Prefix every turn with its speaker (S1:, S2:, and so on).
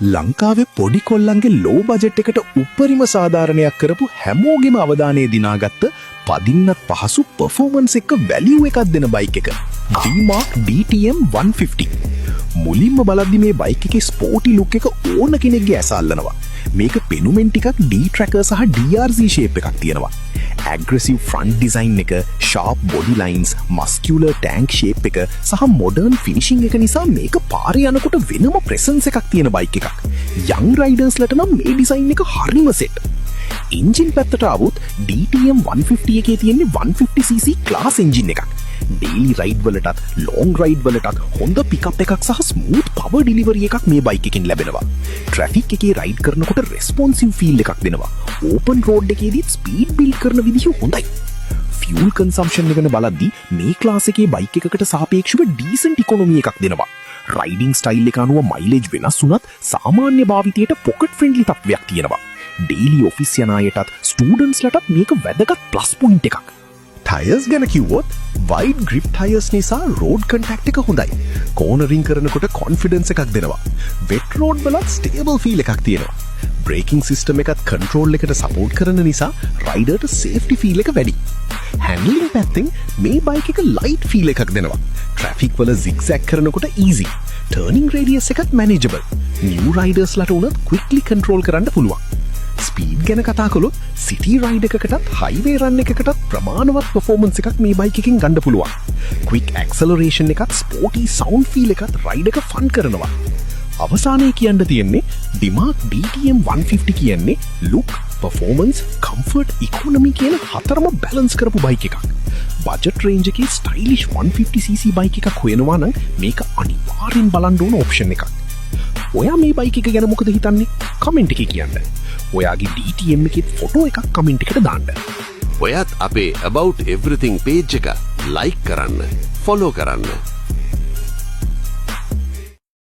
S1: ලංකාවේ පොඩි කොල්ලන්ගේ low budget එකට උපරිම සාධාරණයක් කරපු හැමෝගෙම අවධානය දිනාගත්ත පදින්නත් පහසු පර්ෆෝමන්ස් එක වැලියු එකක් දෙන බයික් එක D-Mark DTM 150. මුලින්ම බලද්දි මේ බයික් එකේ ස්පෝටි ලුක් එක ඕන කෙනෙක්ගේ ඇස අල්ලනවා. මේක පෙනුමෙන් ටිකක් D-Tracker සහ DRZ ෂේප් එකක් තියෙනවා. ඇග්‍රෙසිව් ෆ්‍රන්ට් ඩිසයින් එක, sharp body lines, muscular tank shape එක සහ මොඩර්න් ෆිනිෂිං එක නිසා මේක පාරේ යනකොට වෙනම ප්‍රෙසන්ස් එකක් තියෙන බයික් එකක්. යං රයිඩර්ස්ලට නම් මේ ඩිසයින් එක හරිම සෙට්. එන්ජින් පැත්තට આવුත් DTM 150 එකේ තියෙන්නේ 150cc ක්ලාස් එන්ජින් එකක්. ඩේලි රයිඩ් වලටත් ලොං රයිඩ් වලටත් හොඳ පිකප් එකක් සහ ස්මූත් පවර් ඩිලිවරි එකක් මේ බයික් එකෙන් ලැබෙනවා. ට්‍රැෆික් එකේ රයිඩ් කරනකොට රෙස්පොන්සිව් ෆීල් එකක් දෙනවා. ඕපන් රෝඩ් එකේදීත් ස්පීඩ් බිල්ඩ් කරන විදිහ හොඳයි. ෆියුල් කන්සම්ප්ෂන් එක ගැන බලද්දී මේ ක්ලාස් එකේ බයික් එකකට සාපේක්ෂව ඩීසන්ට් ඉකොනොමි එකක් දෙනවා. රයිඩිං ස්ටයිල් එක අනුව මයිලේජ් වෙනස් වුණත් සාමාන්‍ය භාවිතයට පොකට් ෆ්‍රෙන්ඩ්ලි තත්වයක් තියෙනවා. ඩේලි ඔෆිස් යන අයටත් ස්ටූඩන්ට්ස්ලටත් මේක වැදගත් ප්ලස් පොයින්ට් එකක්. ටයර්ස් ගැන කිව්වොත් වයිඩ් ග්‍රිප් ටයර්ස් නිසා රෝඩ් කන්ටැක්ට් එක හොඳයි. කෝනරින් කරනකොට කොන්ෆිඩන්ස් එකක් දෙනවා. වෙට් රෝඩ් වලත් ස්ටේබල් ෆීල් එකක් තියෙනවා. බ්‍රේකින් සිස්ටම් එකත් කන්ට්‍රෝල් එකට සපෝට් කරන නිසා රයිඩර්ට සේෆ්ටි ෆීල් එක වැඩි. හැන්ඩලින් පැත්තෙන් මේ බයික් එක ලයිට් ෆීල් එකක් දෙනවා. ට්‍රැෆික් වල zigzag කරනකොට ඊසි. ටර්නින් රේඩියස් එකත් මැනේජබල්. නිව් රයිඩර්ස්ලට උනත් ක්වික්ලි කන්ට්‍රෝල් කරන්න පුළුවන්. ස්පීඩ් ගැන කතා කළොත් සිටි රයිඩ් එකකටත් හයිවේ රන් එකකටත් ප්‍රමාණවත් පර්ෆෝමන්ස් එකක් මේ බයික් එකෙන් ගන්න පුළුවන්. ක්වික් ඇක්සලරේෂන් එකත් ස්පෝටි සවුන්ඩ් ෆීල් එකත් රයිඩ් එක ෆන් කරනවා. අවසානයේ කියන්න තියෙන්නේ D-Mark DTM 150 කියන්නේ ලුක්, පර්ෆෝමන්ස්, කම්ෆර්ට්, ඉකොනොමි කියන හතරම බැලන්ස් කරපු බයික් එකක්. බජට් රේන්ජ් එකේ ස්ටයිලිෂ් 150cc බයික් එකක් හොයනවා නම් මේක අනිවාර්යෙන් බලන්න ඕන ඔප්ෂන් එකක්. ඔයා මේ බයික් එක ගැන මොකද හිතන්නේ? කමෙන්ට් එකේ කියන්න. ඔයාගේ DTM එකේ ෆොටෝ එකක් කමෙන්ට් එකට දාන්න.
S2: ඔයත් අපේ About Everything page එක like කරන්න, follow කරන්න.